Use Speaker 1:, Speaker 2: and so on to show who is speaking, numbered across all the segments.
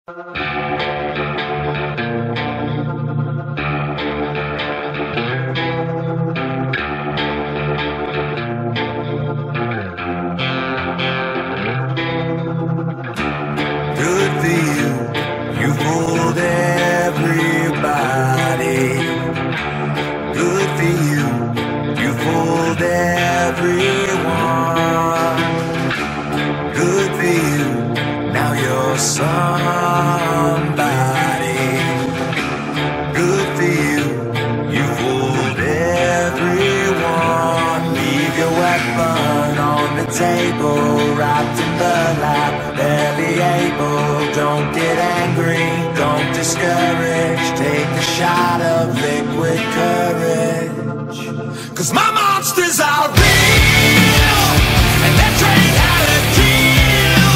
Speaker 1: Good for you, you fooled everybody. Good for you, you fooled everyone. Good for you, now you're somebody. Good for you, you fooled everyone. Leave your weapon on the table, wrapped in burlap, barely able. Don't get angry, don't discourage. Take a shot of liquid courage. 'Cause my monsters are real, and they're trained how to kill.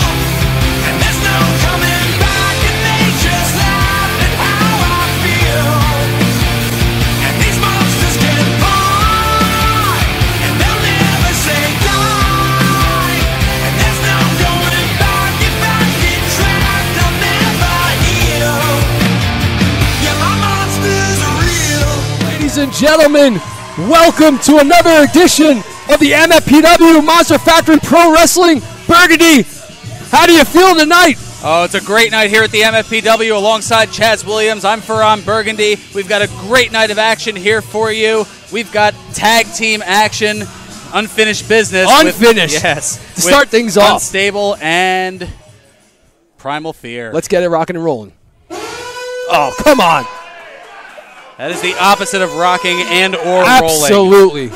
Speaker 1: And there's no coming back, and they just laugh at how I feel. And these monsters can fly, and they'll never say die. And there's no going back, if I get trapped, I'll never heal. Yeah, my monsters are real.
Speaker 2: Ladies and gentlemen, welcome to another edition of the MFPW Monster Factory Pro Wrestling. Burgundy, how do you feel tonight?
Speaker 3: Oh, it's a great night here at the MFPW alongside Chaz Williams. I'm Ferran Burgundy. We've got a great night of action here for you. We've got tag team action, unfinished business.
Speaker 2: Unfinished?
Speaker 3: Yes.
Speaker 2: To start things off.
Speaker 3: Unstable and Primal Fear.
Speaker 2: Let's get it rocking and rolling. Oh, come on.
Speaker 3: That is the opposite of rocking and or rolling.
Speaker 2: Absolutely.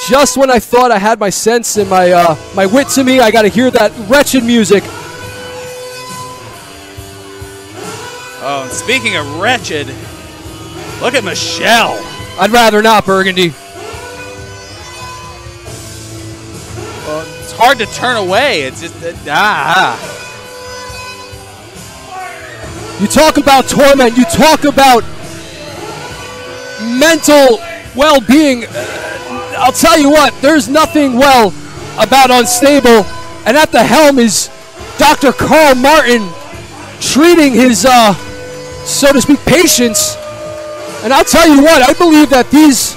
Speaker 2: Just when I thought I had my sense and my wit to me, I got to hear that wretched music.
Speaker 3: Oh, and speaking of wretched, look at Michelle.
Speaker 2: I'd rather not, Burgundy.
Speaker 3: Well, it's hard to turn away. It's just,
Speaker 2: You talk about torment. You talk about mental well-being. I'll tell you what, there's nothing well about Unstable. And at the helm is Dr. Carl Martin treating his, so to speak, patients. And I'll tell you what, I believe that these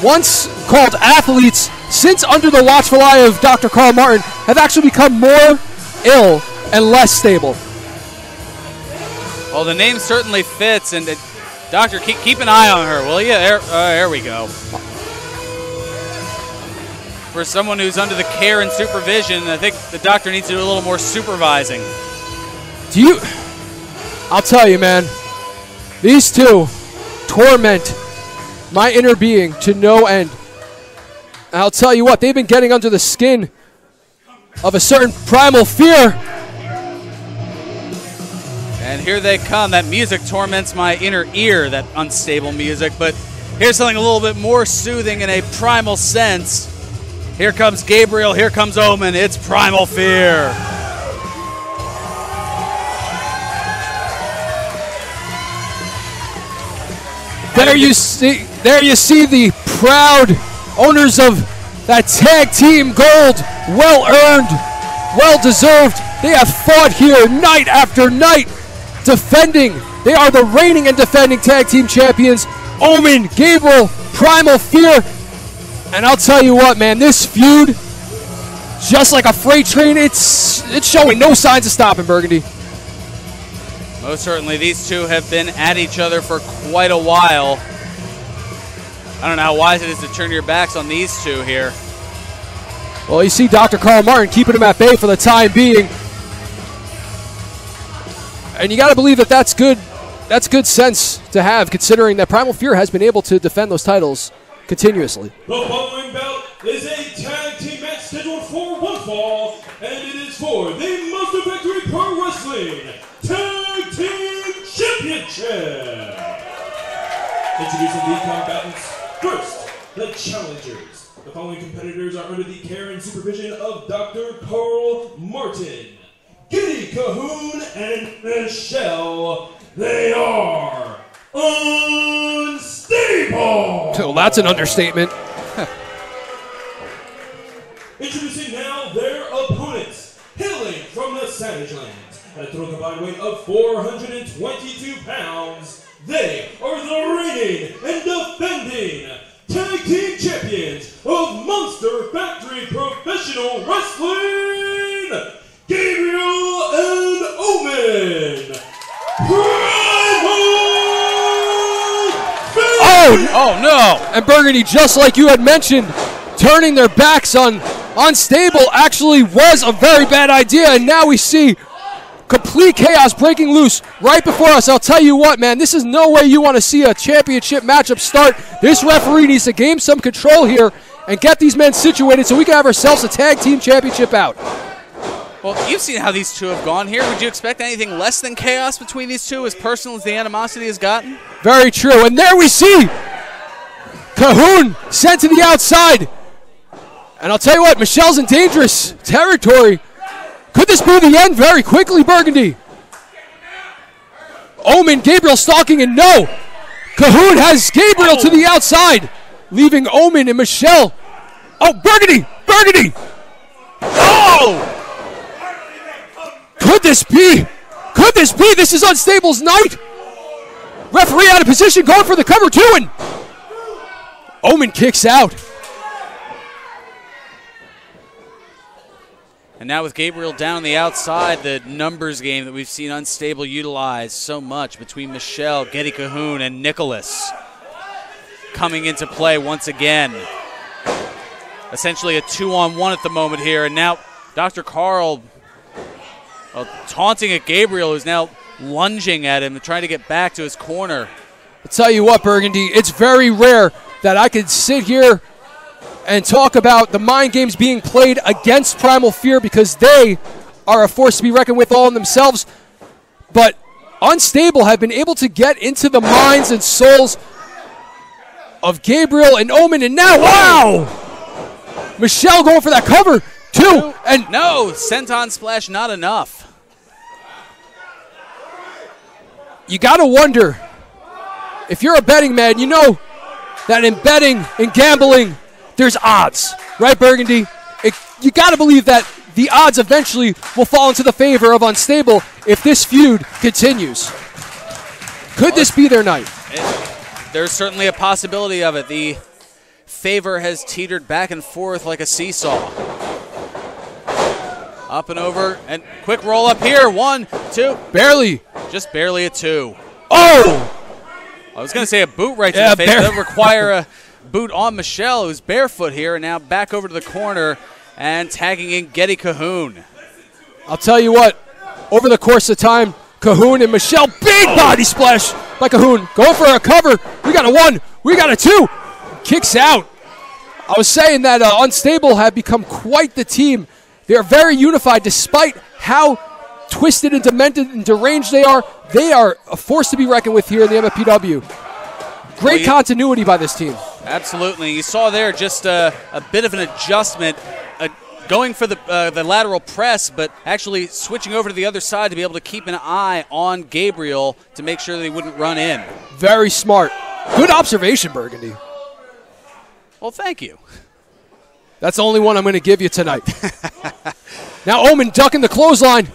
Speaker 2: once called athletes, since under the watchful eye of Dr. Carl Martin, have actually become more ill and less stable.
Speaker 3: Well, the name certainly fits, and Doctor, keep an eye on her, will you? There we go. For someone who's under the care and supervision, I think the doctor needs to do a little more supervising.
Speaker 2: I'll tell you, man, these two torment my inner being to no end. And I'll tell you what, they've been getting under the skin of a certain Primal Fear.
Speaker 3: And here they come. That music torments my inner ear, that unstable music. But here's something a little bit more soothing in a primal sense. Here comes Gabriel. Here comes Omen. It's Primal Fear.
Speaker 2: There you see the proud owners of that tag team gold. Well-earned, well-deserved. They have fought here night after night, defending. They are the reigning and defending tag team champions. Omen, Gabriel, Primal Fear. And I'll tell you what, man, this feud, just like a freight train, it's showing no signs of stopping, Burgundy.
Speaker 3: Most certainly, these two have been at each other for quite a while. I don't know how wise it is to turn your backs on these two here.
Speaker 2: Well, you see Dr. Carl Martin keeping him at bay for the time being. And you got to believe that that's good sense to have, considering that Primal Fear has been able to defend those titles continuously.
Speaker 4: The following bout is a tag team match scheduled for one fall, and it is for the Monster Factory Pro Wrestling Tag Team Championship. Introducing the combatants. First, the challengers. The following competitors are under the care and supervision of Dr. Carl Martin, Giddy Cahoon, and Michelle. They are unstable.
Speaker 2: Oh, that's an understatement.
Speaker 4: Introducing now their opponents, hailing from the Savage Lands, At a total combined weight of 422 pounds, they are the reigning and defending Tag Team Champions of Monster Factory Professional Wrestling, Gabriel and Omen.
Speaker 2: Oh no! And Burgundy, just like you had mentioned, turning their backs on Unstable actually was a very bad idea, and now we see complete chaos breaking loose right before us. I'll tell you what, man, this is no way you want to see a championship matchup start. This referee needs to gain some control here and get these men situated so we can have ourselves a tag team championship out.
Speaker 3: Well, you've seen how these two have gone here. Would you expect anything less than chaos between these two, as personal as the animosity has gotten?
Speaker 2: Very true. And there we see Cahoon sent to the outside. And I'll tell you what, Michelle's in dangerous territory. Could this be the end very quickly, Burgundy? Omen, Gabriel stalking, and no! Cahoon has Gabriel to the outside, leaving Omen and Michelle. Oh, Burgundy! Burgundy! Oh! Could this be? Could this be? This is Unstable's night. Referee out of position, going for the cover two, and Omen kicks out.
Speaker 3: And now with Gabriel down on the outside, the numbers game that we've seen Unstable utilize so much between Michelle, Getty Cahoon, and Nicholas coming into play once again. Essentially a 2-on-1 at the moment here, and now Dr. Carl taunting at Gabriel, who's now lunging at him and trying to get back to his corner.
Speaker 2: I'll tell you what, Burgundy, it's very rare that I could sit here and talk about the mind games being played against Primal Fear, because they are a force to be reckoned with all in themselves. But Unstable have been able to get into the minds and souls of Gabriel and Omen, and now, wow! Michelle going for that cover, too. And
Speaker 3: no, senton splash, not enough.
Speaker 2: You got to wonder, if you're a betting man, you know that in betting and gambling, there's odds, right, Burgundy? You got to believe that the odds eventually will fall into the favor of Unstable if this feud continues. Could this be their night?
Speaker 3: There's certainly a possibility of it. The favor has teetered back and forth like a seesaw. Up and over, and quick roll up here. 1, 2.
Speaker 2: Barely.
Speaker 3: Just barely a 2.
Speaker 2: Oh!
Speaker 3: I was going to say a boot right to the face. That would require a boot on Michelle, who's barefoot here, and now back over to the corner and tagging in Getty Cahoon.
Speaker 2: I'll tell you what, over the course of time, Cahoon and Michelle, big body splash by Cahoon. Going for a cover. We got a 1. We got a 2. Kicks out. I was saying that Unstable have become quite the team. They are very unified despite how twisted and demented and deranged they are. They are a force to be reckoned with here in the MFPW. Great continuity by this team.
Speaker 3: Absolutely. You saw there just a bit of an adjustment, going for the lateral press, but actually switching over to the other side to be able to keep an eye on Gabriel to make sure that he wouldn't run in.
Speaker 2: Very smart. Good observation, Burgundy.
Speaker 3: Well, thank you.
Speaker 2: That's the only one I'm going to give you tonight. Now Omen ducking the clothesline.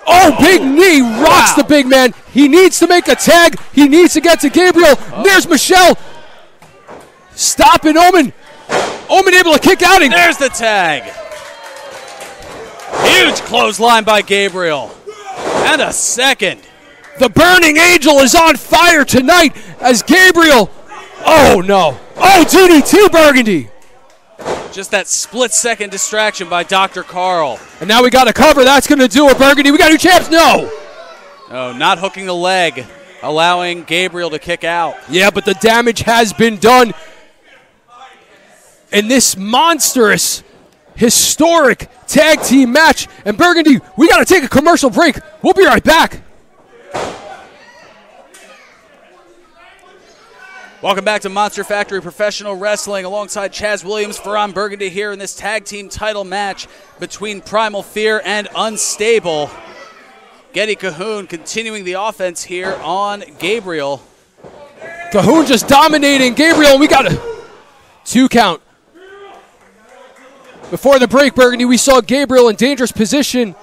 Speaker 2: Oh, big knee rocks the big man. He needs to make a tag. He needs to get to Gabriel. There's Michelle. Stopping Omen. Omen able to kick out. And
Speaker 3: there's the tag. Huge clothesline by Gabriel. And a second.
Speaker 2: The Burning Angel is on fire tonight as Gabriel. Oh, no. Oh, DDT, Burgundy.
Speaker 3: Just that split-second distraction by Dr. Carl.
Speaker 2: And now we got a cover. That's going to do it, Burgundy. We got new champs. No.
Speaker 3: Oh, not hooking the leg, allowing Gabriel to kick out.
Speaker 2: Yeah, but the damage has been done. In this monstrous, historic tag team match. And Burgundy, we got to take a commercial break. We'll be right back.
Speaker 3: Welcome back to Monster Factory Professional Wrestling alongside Chaz Williams, Ferran Burgundy here in this tag team title match between Primal Fear and Unstable. Getty Cahoon continuing the offense here on Gabriel.
Speaker 2: Cahoon just dominating Gabriel, and we got a 2 count. Before the break, Burgundy, we saw Gabriel in dangerous position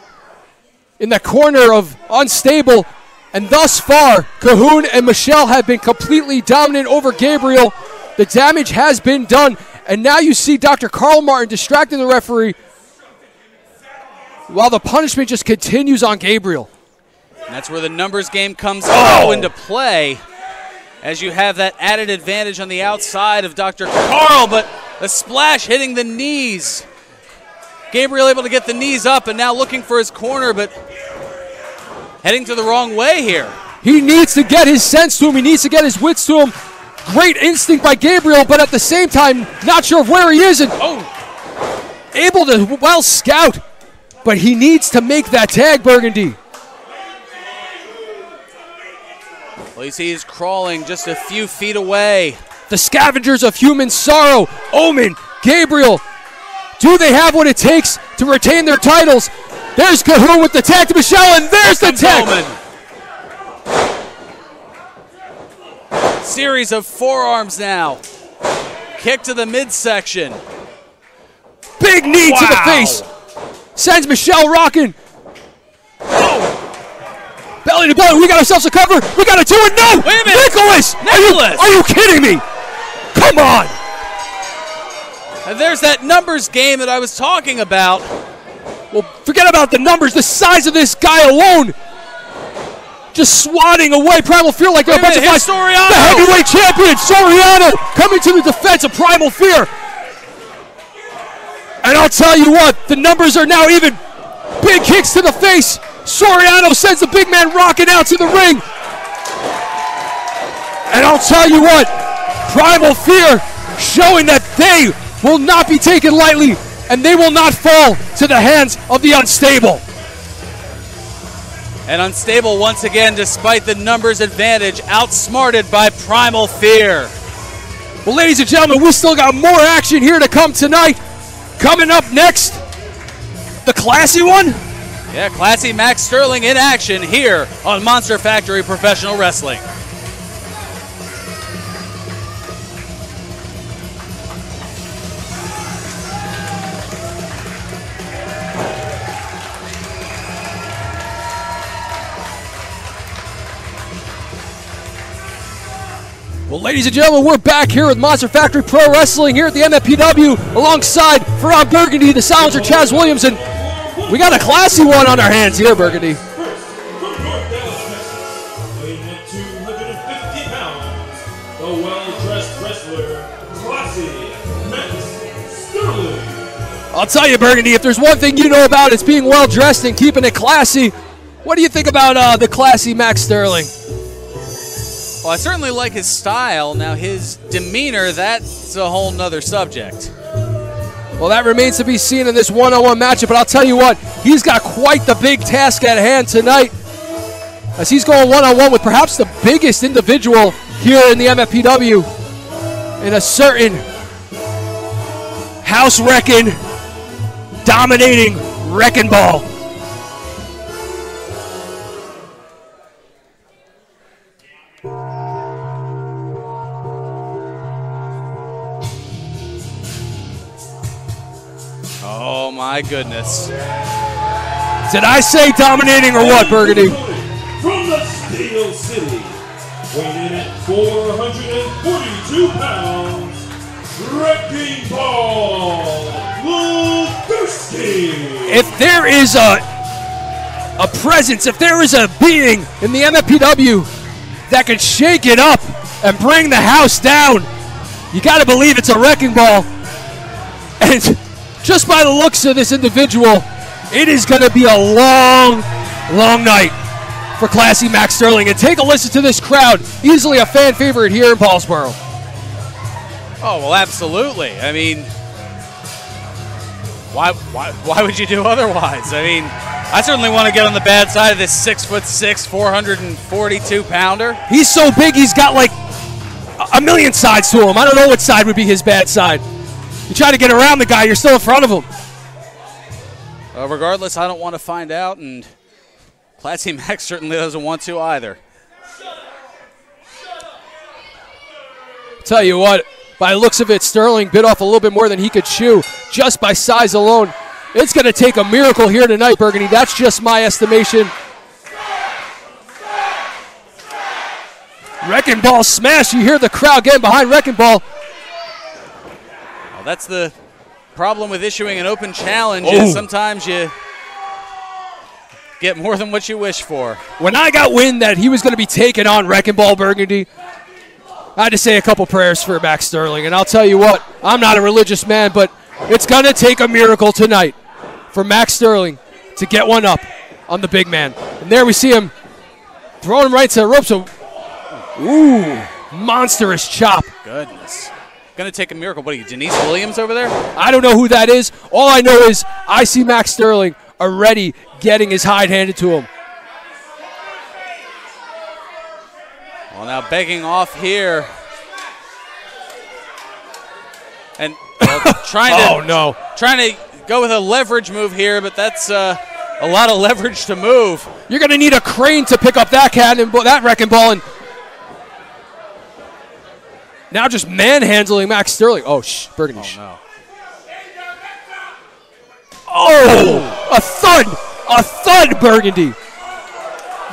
Speaker 2: in the corner of Unstable. And thus far, Cahoon and Michelle have been completely dominant over Gabriel. The damage has been done. And now you see Dr. Carl Martin distracting the referee while the punishment just continues on Gabriel.
Speaker 3: And that's where the numbers game comes into play, as you have that added advantage on the outside of Dr. Carl, but the splash hitting the knees. Gabriel able to get the knees up and now looking for his corner, but heading to the wrong way here.
Speaker 2: He needs to get his sense to him. He needs to get his wits to him. Great instinct by Gabriel, but at the same time, not sure of where he is, and able to well scout, but he needs to make that tag, Burgundy.
Speaker 3: Well, you see he's crawling just a few feet away.
Speaker 2: The scavengers of human sorrow, Omen, Gabriel, do they have what it takes to retain their titles? There's Cahoon with the tag to Michelle, and there's the tag.
Speaker 3: Omen. Series of forearms now. Kick to the midsection.
Speaker 2: Big knee to the face. Sends Michelle rocking. Belly to belly. We got ourselves a cover. We got to do it. No.
Speaker 3: Wait a minute.
Speaker 2: Nicholas. Are you kidding me? Come on.
Speaker 3: And there's that numbers game that I was talking about.
Speaker 2: Well, forget about the numbers. The size of this guy alone. Just swatting away Primal Fear like they're a bunch of guys.
Speaker 3: Soriano.
Speaker 2: The heavyweight champion, Soriano, coming to the defense of Primal Fear. And I'll tell you what, the numbers are now even. Big kicks to the face. Soriano sends the big man rocking out to the ring. And I'll tell you what, Primal Fear showing that they will not be taken lightly and they will not fall to the hands of the Unstable.
Speaker 3: And Unstable once again, despite the numbers advantage, outsmarted by Primal Fear.
Speaker 2: Well, ladies and gentlemen, we still got more action here to come tonight. Coming up next, the classy one.
Speaker 3: Yeah, classy Max Sterling in action here on Monster Factory Professional Wrestling.
Speaker 2: Well, ladies and gentlemen, we're back here with Monster Factory Pro Wrestling here at the MFPW alongside Farrah Burgundy, the Silencer Chaz Williams, and we got a classy one on our hands here, Burgundy.
Speaker 4: First, from North Dallas, Texas, weighing in 250 pounds, the well-dressed wrestler, Classy Max Sterling.
Speaker 2: I'll tell you, Burgundy, if there's one thing you know about, it's being well-dressed and keeping it classy. What do you think about the classy Max Sterling?
Speaker 3: Well, I certainly like his style. Now, his demeanor, that's a whole nother subject.
Speaker 2: Well, that remains to be seen in this one-on-one matchup, but I'll tell you what, he's got quite the big task at hand tonight as he's going one-on-one with perhaps the biggest individual here in the MFPW in a certain house-wrecking, dominating Wrecking Ball.
Speaker 3: Oh, my goodness.
Speaker 2: Did I say dominating or what, Burgundy?
Speaker 4: From the Steel City, weighing in at 442 pounds, Wrecking Ball Lugerski.
Speaker 2: If there is a presence, if there is a being in the MFPW that can shake it up and bring the house down, you got to believe it's a Wrecking Ball. And just by the looks of this individual, it is going to be a long, long night for classy Max Sterling. And take a listen to this crowd. Easily a fan favorite here in Paulsboro.
Speaker 3: Oh, well, absolutely. I mean, why would you do otherwise? I mean, I certainly want to get on the bad side of this 6'6", 442 pounder.
Speaker 2: He's so big, he's got like a million sides to him. I don't know what side would be his bad side. You try to get around the guy, you're still in front of him.
Speaker 3: Regardless, I don't want to find out, and Classy Max certainly doesn't want to either.
Speaker 2: Tell you what, by the looks of it, Sterling bit off a little bit more than he could chew just by size alone. It's going to take a miracle here tonight, Burgundy. That's just my estimation. Wrecking Ball smash. You hear the crowd getting behind Wrecking Ball.
Speaker 3: Well, that's the problem with issuing an open challenge. Is sometimes you get more than what you wish for.
Speaker 2: When I got wind that he was going to be taking on Wrecking Ball Burgundy, I had to say a couple prayers for Max Sterling. And I'll tell you what, I'm not a religious man, but it's going to take a miracle tonight for Max Sterling to get one up on the big man. And there we see him throwing him right to the ropes. So, monstrous chop.
Speaker 3: Goodness. Going to take a miracle. What are you, Denise Williams over there?
Speaker 2: I don't know who that is. All I know is I see Max Sterling already getting his hide handed to him.
Speaker 3: Well, now begging off here. And trying to go with a leverage move here, but that's a lot of leverage to move.
Speaker 2: You're going to need a crane to pick up that that Wrecking Ball. And now just manhandling Max Sterling. Oh, Burgundy.
Speaker 3: Oh, no.
Speaker 2: Oh, a thud, Burgundy.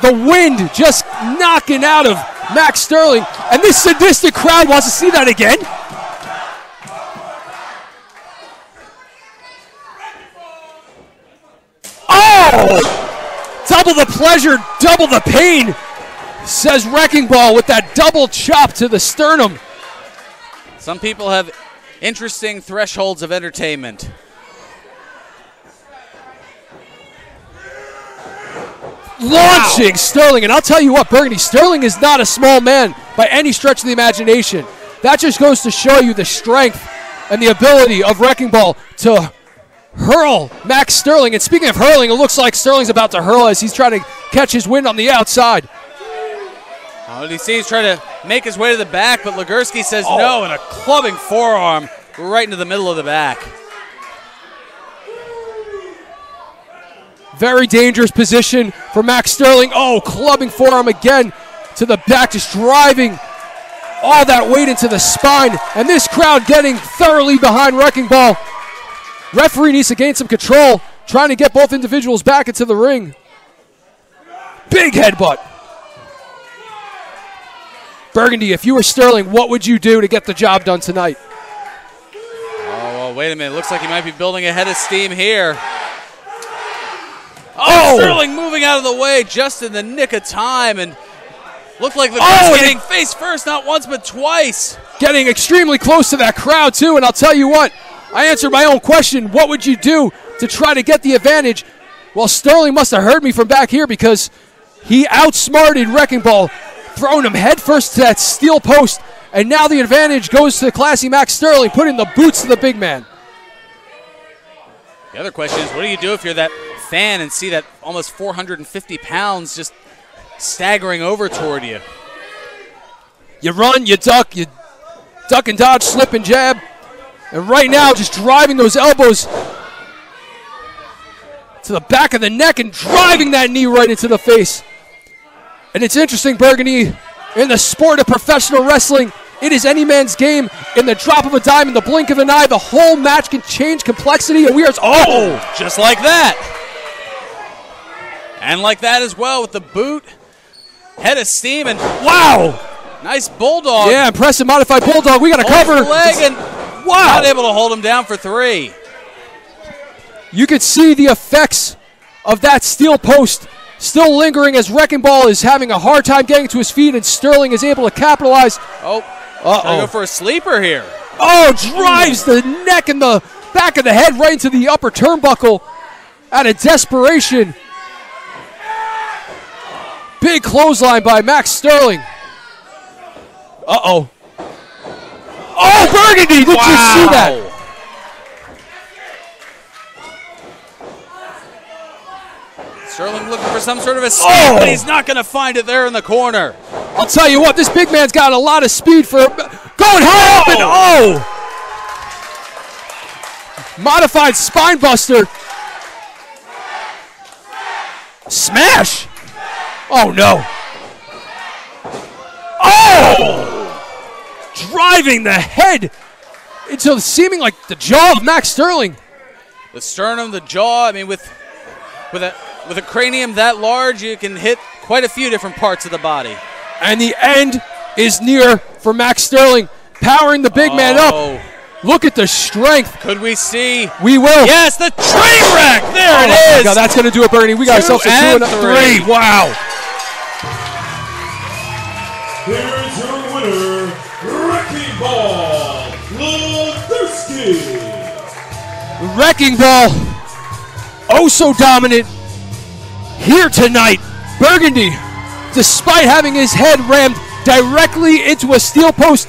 Speaker 2: The wind just knocking out of Max Sterling. And this sadistic crowd wants to see that again. Oh! Double the pleasure, double the pain, says Wrecking Ball with that double chop to the sternum.
Speaker 3: Some people have interesting thresholds of entertainment.
Speaker 2: Launching Sterling, and I'll tell you what, Burgundy, Sterling is not a small man by any stretch of the imagination. That just goes to show you the strength and the ability of Wrecking Ball to hurl Max Sterling. And speaking of hurling, it looks like Sterling's about to hurl as he's trying to catch his wind on the outside.
Speaker 3: You see he's trying to make his way to the back, but Legursky says no, and a clubbing forearm right into the middle of the back.
Speaker 2: Very dangerous position for Max Sterling. Oh, clubbing forearm again to the back, just driving all that weight into the spine. And this crowd getting thoroughly behind Wrecking Ball. Referee needs to gain some control, trying to get both individuals back into the ring. Big headbutt. Burgundy, if you were Sterling, what would you do to get the job done tonight?
Speaker 3: Oh, well, wait a minute. Looks like he might be building a head of steam here. Oh! Sterling moving out of the way just in the nick of time, and looked like Legursky getting face first, not once but twice.
Speaker 2: Getting extremely close to that crowd, too, and I'll tell you what, I answered my own question. What would you do to try to get the advantage? Well, Sterling must have heard me from back here because he outsmarted Wrecking Ball, throwing him headfirst to that steel post, and now the advantage goes to classy Max Sterling, putting the boots to the big man.
Speaker 3: The other question is, what do you do if you're that fan and see that almost 450 pounds just staggering over toward you?
Speaker 2: You run, you duck and dodge, slip and jab. And right now, just driving those elbows to the back of the neck and driving that knee right into the face. And it's interesting, Burgundy, in the sport of professional wrestling, it is any man's game. In the drop of a dime, in the blink of an eye, the whole match can change complexity. And we are,
Speaker 3: just like that. And like that as well with the boot, head of steam, and wow, nice bulldog.
Speaker 2: Yeah, impressive modified bulldog. We got to cover.
Speaker 3: Leg and not able to hold him down for 3.
Speaker 2: You could see the effects of that steel post still lingering as Wrecking Ball is having a hard time getting to his feet, and Sterling is able to capitalize.
Speaker 3: Trying to go for a sleeper here.
Speaker 2: Drives the neck and the back of the head right into the upper turnbuckle out of desperation. Big clothesline by Max Sterling. Burgundy, did you see that?
Speaker 3: Sterling looking for some sort of escape, but he's not going to find it there in the corner.
Speaker 2: I'll tell you what, this big man's got a lot of speed for going high up and modified spine buster. Smash. Oh no. Driving the head into seeming like the jaw of Max Sterling.
Speaker 3: the sternum, the jaw. I mean, with a cranium that large, you can hit quite a few different parts of the body.
Speaker 2: And the end is near for Max Sterling, powering the big man up. Look at the strength.
Speaker 3: Could we see?
Speaker 2: We will.
Speaker 3: Yes, the train wreck. There it is.
Speaker 2: God, that's going to do it, Bernie. We got ourselves a 2 and 3. Wow.
Speaker 4: Here's your winner, Wrecking Ball Legursky.
Speaker 2: Wrecking Ball, oh so dominant here tonight. Burgundy, despite having his head rammed directly into a steel post,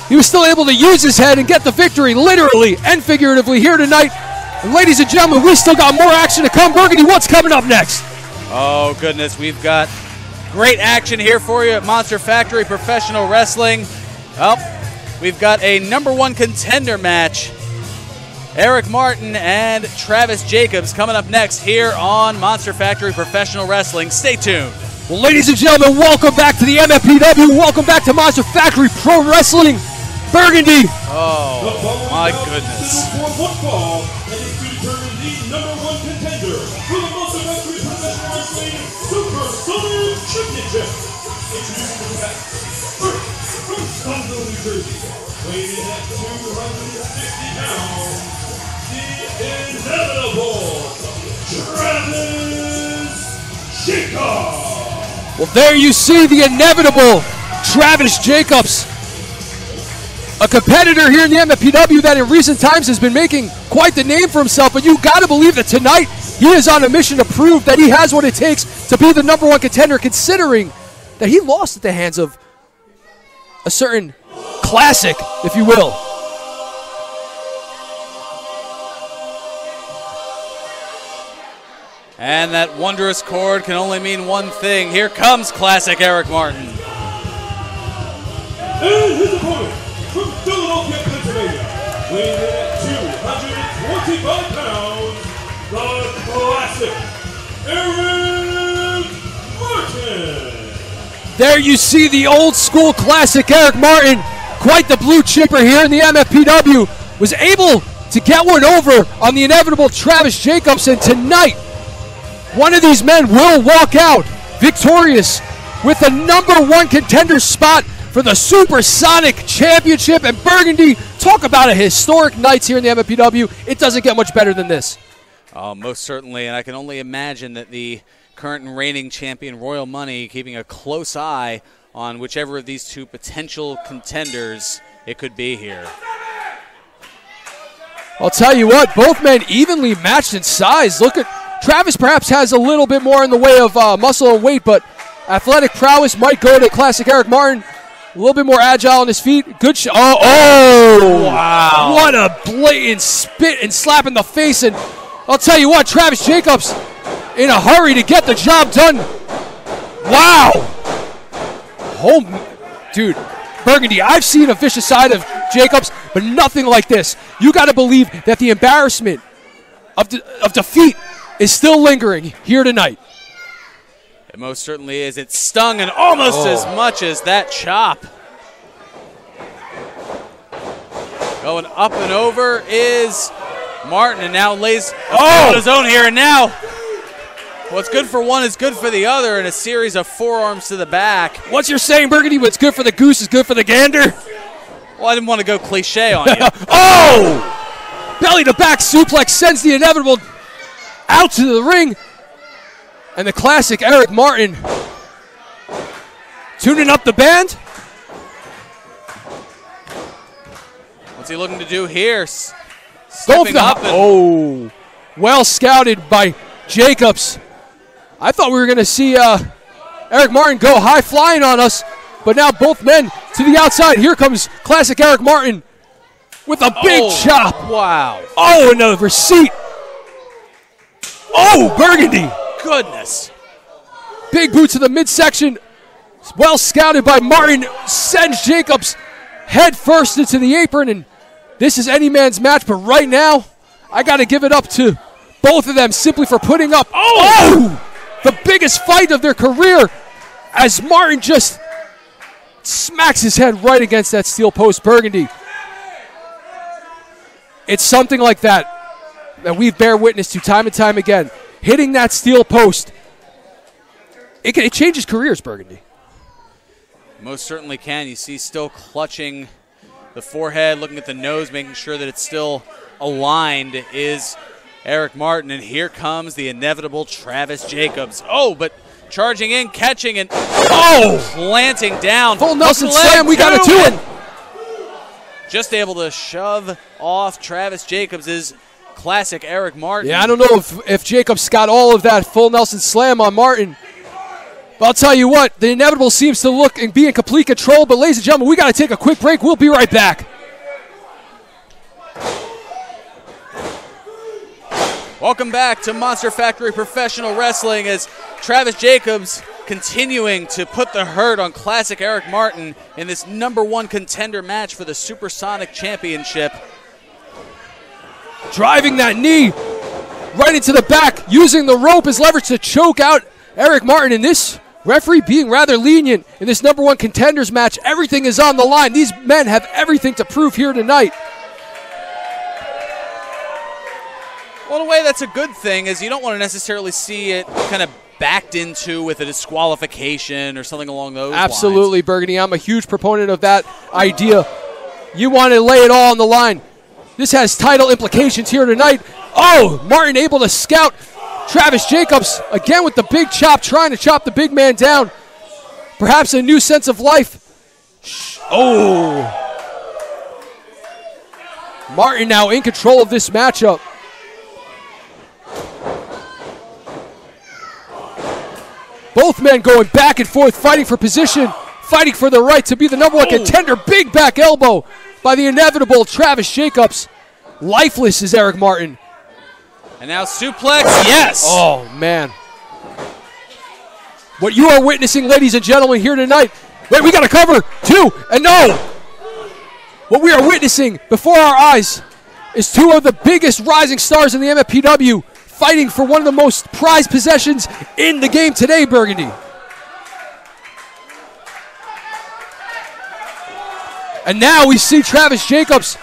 Speaker 2: he was still able to use his head and get the victory, literally and figuratively, here tonight. And ladies and gentlemen, we still got more action to come. Burgundy, what's coming up next?
Speaker 3: Oh, goodness. We've got great action here for you at Monster Factory Professional Wrestling. Well, we've got a #1 contender match. Eric Martin and Travis Jacobs coming up next here on Monster Factory Professional Wrestling. Stay tuned.
Speaker 2: Well, ladies and gentlemen, welcome back to the MFPW. Welcome back to Monster Factory Pro Wrestling. Burgundy.
Speaker 3: Oh, my goodness.
Speaker 4: For one fall, and is to determine the #1 contender for the Monster Factory Professional Wrestling Super Sonic Championship. Introducing the back, first from Scottsdale, New Jersey, weighing in at 260 pounds, the inevitable Travis Jacobs.
Speaker 2: Well, there you see the inevitable Travis Jacobs, a competitor here in the MFPW that in recent times has been making quite the name for himself, but you got to believe that tonight he is on a mission to prove that he has what it takes to be the #1 contender, considering that he lost at the hands of a certain classic, if you will.
Speaker 3: And that wondrous chord can only mean one thing. Here comes classic Eric Martin.
Speaker 4: And his opponent from Philadelphia, Pennsylvania, weighing in at 225 pounds, the classic Eric Martin.
Speaker 2: There you see the old school classic Eric Martin, quite the blue chipper here in the MFPW, was able to get one over on the inevitable Travis Jacobs, and tonight, one of these men will walk out victorious with the #1 contender spot for the Supersonic Championship. And Burgundy, talk about a historic night here in the MFPW. It doesn't get much better than this.
Speaker 3: Oh, most certainly, and I can only imagine that the current and reigning champion Royal Money keeping a close eye on whichever of these two potential contenders it could be here.
Speaker 2: I'll tell you what, both men evenly matched in size. Look at Travis, perhaps has a little bit more in the way of muscle and weight, but athletic prowess might go to classic Eric Martin. A little bit more agile on his feet. Good shot. Oh, wow. What a blatant spit and slap in the face. And I'll tell you what, Travis Jacobs in a hurry to get the job done. Wow. Oh, dude, Burgundy, I've seen a vicious side of Jacobs, but nothing like this. You got to believe that the embarrassment of defeat is still lingering here tonight.
Speaker 3: It most certainly is. It stung and almost as much as that chop. Going up and over is Martin, and now lays on his own here. And now, what's good for one is good for the other, in a series of forearms to the back.
Speaker 2: What's your saying, Burgundy? What's good for the goose is good for the gander?
Speaker 3: Well, I didn't want to go cliche on you.
Speaker 2: Oh! Belly to back suplex sends the inevitable out to the ring. And the classic Eric Martin tuning up the band.
Speaker 3: What's he looking to do here?
Speaker 2: Go for the well scouted by Jacobs. I thought we were going to see Eric Martin go high flying on us, but now both men to the outside. Here comes classic Eric Martin with a big chop.
Speaker 3: Wow.
Speaker 2: Oh, and a receipt. Oh, Burgundy.
Speaker 3: Goodness.
Speaker 2: Big boot to the midsection. Well scouted by Martin. Sends Jacobs head first into the apron. And this is any man's match. But right now, I got to give it up to both of them simply for putting up the biggest fight of their career as Martin just smacks his head right against that steel post. Burgundy. It's something like that that we bear witness to time and time again. Hitting that steel post, it changes careers, Burgundy.
Speaker 3: Most certainly can. You see still clutching the forehead, looking at the nose, making sure that it's still aligned is Eric Martin. And here comes the inevitable Travis Jacobs. Oh, but charging in, catching, and planting down.
Speaker 2: Full Nelson slam, we got a 2-1.
Speaker 3: Just able to shove off Travis Jacobs' classic Eric Martin.
Speaker 2: Yeah, I don't know if Jacobs got all of that full Nelson slam on Martin. But I'll tell you what, the inevitable seems to look and be in complete control. But ladies and gentlemen, we got to take a quick break. We'll be right back.
Speaker 3: Welcome back to Monster Factory Professional Wrestling as Travis Jacobs continuing to put the hurt on classic Eric Martin in this #1 contender match for the Supersonic Championship.
Speaker 2: Driving that knee right into the back, using the rope as leverage to choke out Eric Martin. In this referee being rather lenient in this #1 contenders match. Everything is on the line. These men have everything to prove here tonight.
Speaker 3: Well, in a way, that's a good thing, as you don't want to necessarily see it kind of backed into with a disqualification or something along those lines.
Speaker 2: Absolutely, Burgundy. I'm a huge proponent of that idea. You want to lay it all on the line. This has title implications here tonight. Oh, Martin able to scout Travis Jacobs again with the big chop, trying to chop the big man down. Perhaps a new sense of life. Oh. Martin now in control of this matchup. Both men going back and forth, fighting for position, fighting for the right to be the #1 contender. Big back elbow by the inevitable Travis Jacobs. Lifeless is Eric Martin.
Speaker 3: And now suplex, yes!
Speaker 2: Oh, man. What you are witnessing, ladies and gentlemen, here tonight. Wait, we got to cover, 2, and no! What we are witnessing before our eyes is 2 of the biggest rising stars in the MFPW fighting for one of the most prized possessions in the game today, Burgundy. And now we see Travis Jacobs.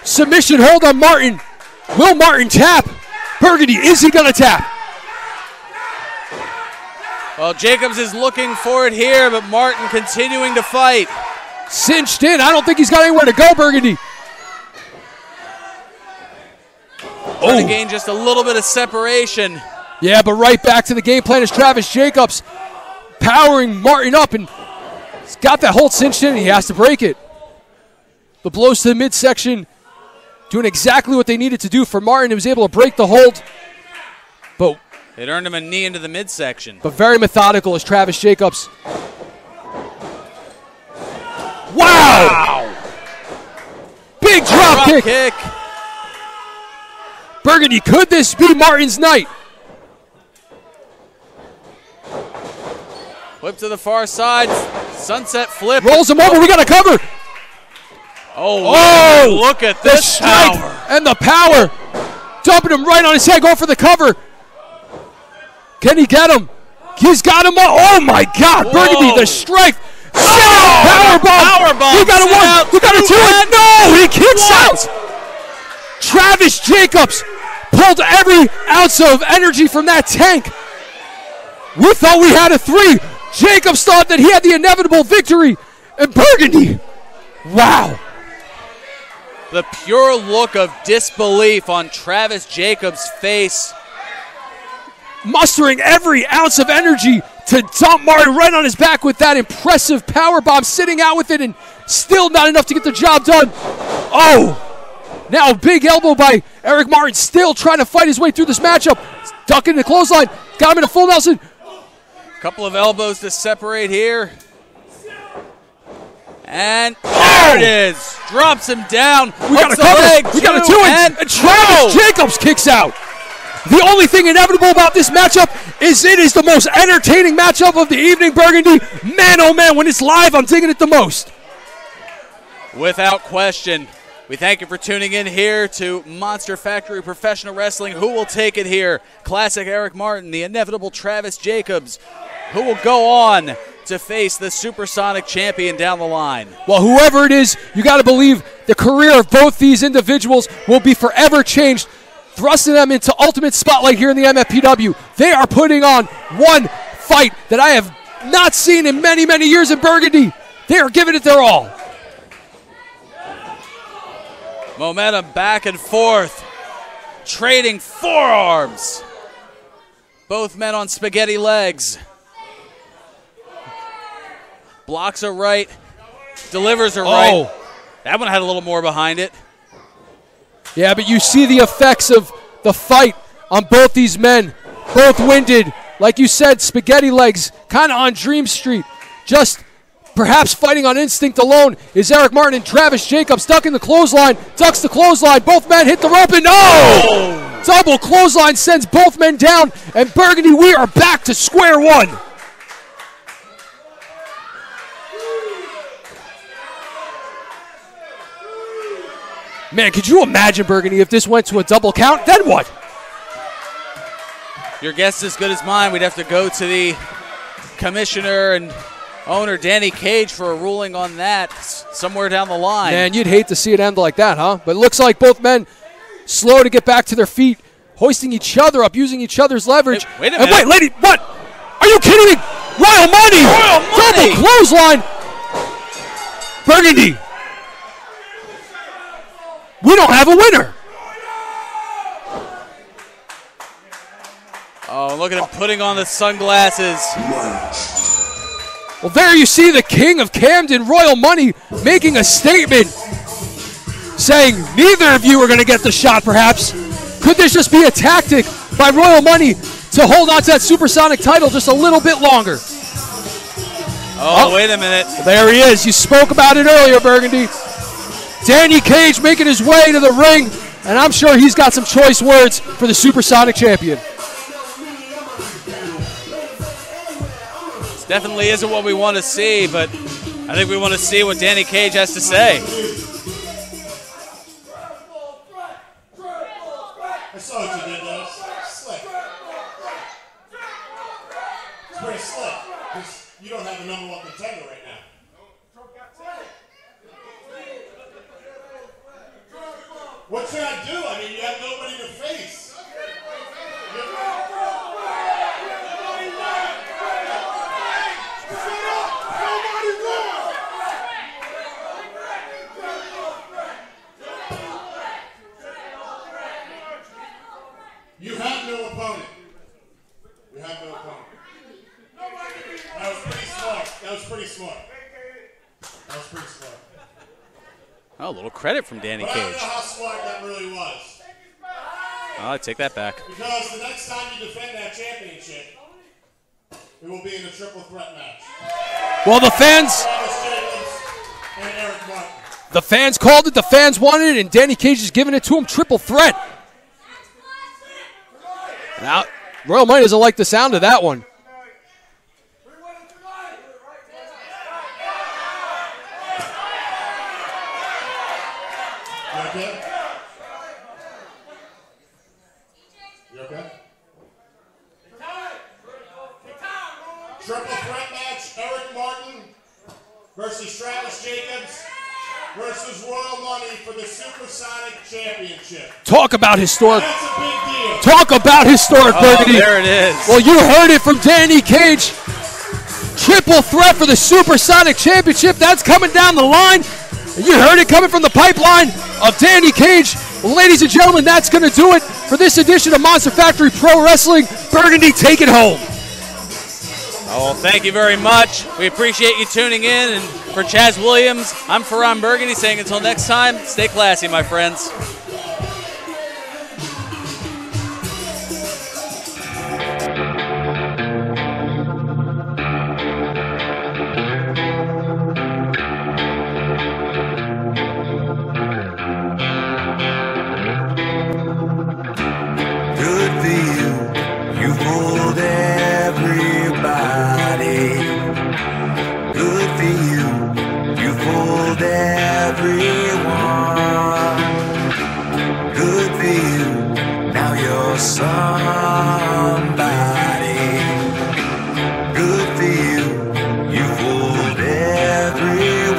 Speaker 2: Submission hold on Martin. Will Martin tap? Burgundy, is he going to tap?
Speaker 3: Well, Jacobs is looking for it here, but Martin continuing to fight.
Speaker 2: Cinched in. I don't think he's got anywhere to go, Burgundy.
Speaker 3: Trying to gain just a little bit of separation.
Speaker 2: Yeah, but right back to the game plan is Travis Jacobs powering Martin up, and he's got that hold cinched in, and he has to break it. The blows to the midsection doing exactly what they needed to do for Martin. He was able to break the hold, but
Speaker 3: it earned him a knee into the midsection.
Speaker 2: But very methodical is Travis Jacobs. Wow! Big drop kick. Burgundy, could this be Martin's night?
Speaker 3: Flip to the far side, sunset flip.
Speaker 2: Rolls him over, we got to cover.
Speaker 3: Oh, look at this power.
Speaker 2: And the power. Dumping him right on his head, going for the cover. Can he get him? He's got him. Oh my God, Burgundy, the strength. Power bomb. We got a 1, we got a 2, and no, he kicks out. Travis Jacobs pulled every ounce of energy from that tank. We thought we had a 3. Jacobs thought that he had the inevitable victory. And Burgundy, wow.
Speaker 3: The pure look of disbelief on Travis Jacobs' face.
Speaker 2: Mustering every ounce of energy to dump Martin right on his back with that impressive power bomb, sitting out with it, and still not enough to get the job done. Oh, now a big elbow by Eric Martin, still trying to fight his way through this matchup. Ducking the clothesline, got him in a full Nelson.
Speaker 3: Couple of elbows to separate here. And there it is. Drops him down.
Speaker 2: We got a cover. We got a 2, and Travis Jacobs kicks out. The only thing inevitable about this matchup is it is the most entertaining matchup of the evening, Burgundy. Man, oh man, when it's live, I'm digging it the most.
Speaker 3: Without question. We thank you for tuning in here to Monster Factory Professional Wrestling. Who will take it here? Classic Eric Martin, the inevitable Travis Jacobs, who will go on to face the Supersonic champion down the line.
Speaker 2: Well, whoever it is, you got to believe the career of both these individuals will be forever changed thrusting them into ultimate spotlight here in the MFPW. They are putting on one fight that I have not seen in many, many years in Burgundy. They are giving it their all.
Speaker 3: Momentum back and forth, trading forearms. Both men on spaghetti legs. Blocks a right, delivers a right. That one had a little more behind it.
Speaker 2: Yeah, but you see the effects of the fight on both these men. Both winded. Like you said, spaghetti legs, kind of on Dream Street. Just perhaps fighting on instinct alone is Eric Martin and Travis Jacobs. Ducking the clothesline, ducks the clothesline. Both men hit the rope and no! Double clothesline sends both men down. And Burgundy, we are back to square one. Man, could you imagine, Burgundy, if this went to a double count? Then what?
Speaker 3: Your guess is as good as mine. We'd have to go to the commissioner and owner, Danny Cage, for a ruling on that somewhere down the line.
Speaker 2: Man, you'd hate to see it end like that, huh? But it looks like both men slow to get back to their feet, hoisting each other up, using each other's leverage.
Speaker 3: Hey, wait a minute.
Speaker 2: Wait, lady, what? Are you kidding me? Royal Money!
Speaker 3: Royal Money!
Speaker 2: Double clothesline! Burgundy! We don't have a winner.
Speaker 3: Oh, look at him putting on the sunglasses.
Speaker 2: Well, there you see the king of Camden, Royal Money, making a statement saying neither of you are going to get the shot, perhaps. Could this just be a tactic by Royal Money to hold on to that Supersonic title just a little bit longer?
Speaker 3: Oh, wait a minute.
Speaker 2: There he is. You spoke about it earlier, Burgundy. Danny Cage making his way to the ring, and I'm sure he's got some choice words for the Supersonic champion.
Speaker 3: This definitely isn't what we want to see, but I think we want to see what Danny Cage has to say.
Speaker 5: I saw what you did there. Slick. It's pretty slick, because you don't have the number one contender right now. What should I do? I mean, you have nobody to face. You have no opponent. You have no opponent. That was pretty smart. That was pretty smart. That was pretty smart.
Speaker 3: Oh, a little credit from Danny
Speaker 5: But I don't
Speaker 3: Cage.
Speaker 5: know how smart that really was.
Speaker 3: Oh, I take that back.
Speaker 5: Because the next time you defend that championship, it will be in a triple threat match.
Speaker 2: Well, the fans
Speaker 5: Travis Jacobs and Eric Martin.
Speaker 2: The fans called it, the fans wanted it, and Danny Cage is giving it to him. Triple threat. Now, Royal Money doesn't like the sound of that one.
Speaker 5: You okay? You okay? Triple threat match, Eric Martin versus Travis Jacobs versus Royal Money for the Supersonic Championship.
Speaker 2: Talk about historic.
Speaker 5: That's a big deal.
Speaker 2: Talk about historic, Burgundy.
Speaker 3: There it is.
Speaker 2: Well, you heard it from Danny Cage. Triple threat for the Supersonic Championship. That's coming down the line. You heard it coming from the pipeline of Danny Cage. Well, ladies and gentlemen, that's going to do it for this edition of Monster Factory Pro Wrestling. Burgundy, take it home.
Speaker 3: Oh, well, thank you very much. We appreciate you tuning in. And for Chaz Williams, I'm Ferran Burgundy saying until next time, stay classy, my friends.
Speaker 1: Good for you, you fooled everybody. Good for you, you fooled everyone. Good for you, now you're somebody. Good for you, you fooled everyone.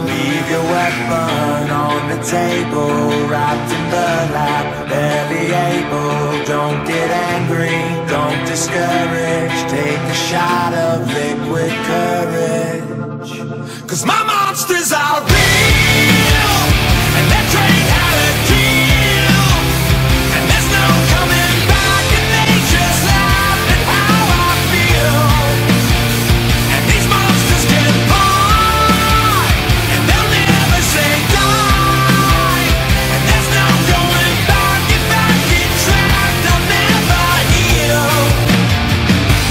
Speaker 1: Leave your weapon on the table, wrapped in burlap, barely able, don't get angry, don't discourage, take a shot of liquid courage. 'Cause my monsters are real, and they're trained how to kill, and there's no coming back, and they just laugh at how I feel. And these monsters can fly, and they'll never say die, and there's no going back. If I get trapped, I'll never heal.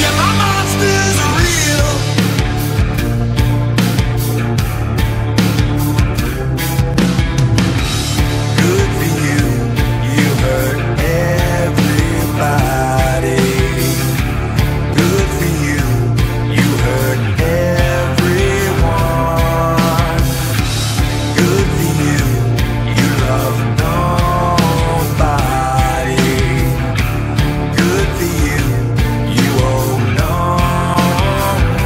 Speaker 1: Yeah, my monsters are real. Good for you, you hurt everybody. Good for you, you hurt everyone. Good for you, you love nobody. Good for you, you owe no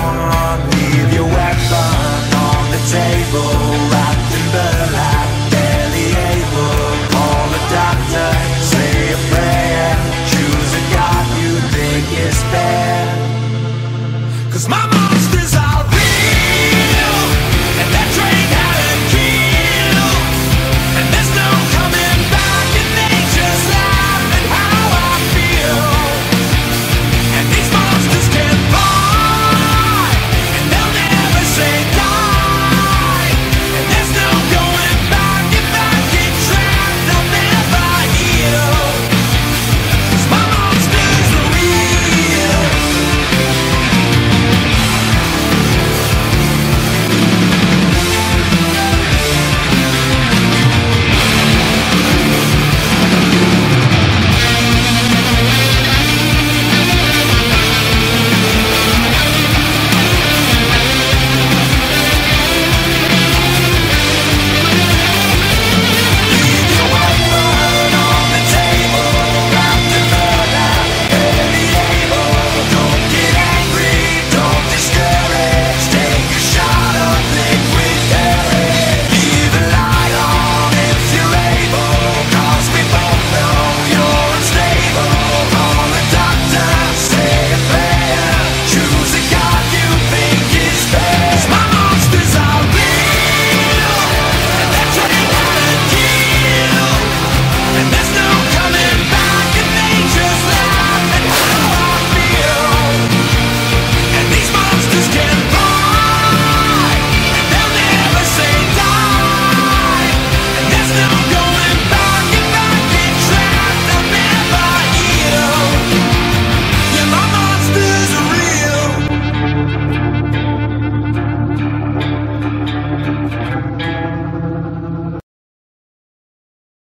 Speaker 1: one. Leave your weapon on the table, wrapped in burlap, barely able. Call a doctor, say a prayer, choose a God you think is fair. 'Cause my mom's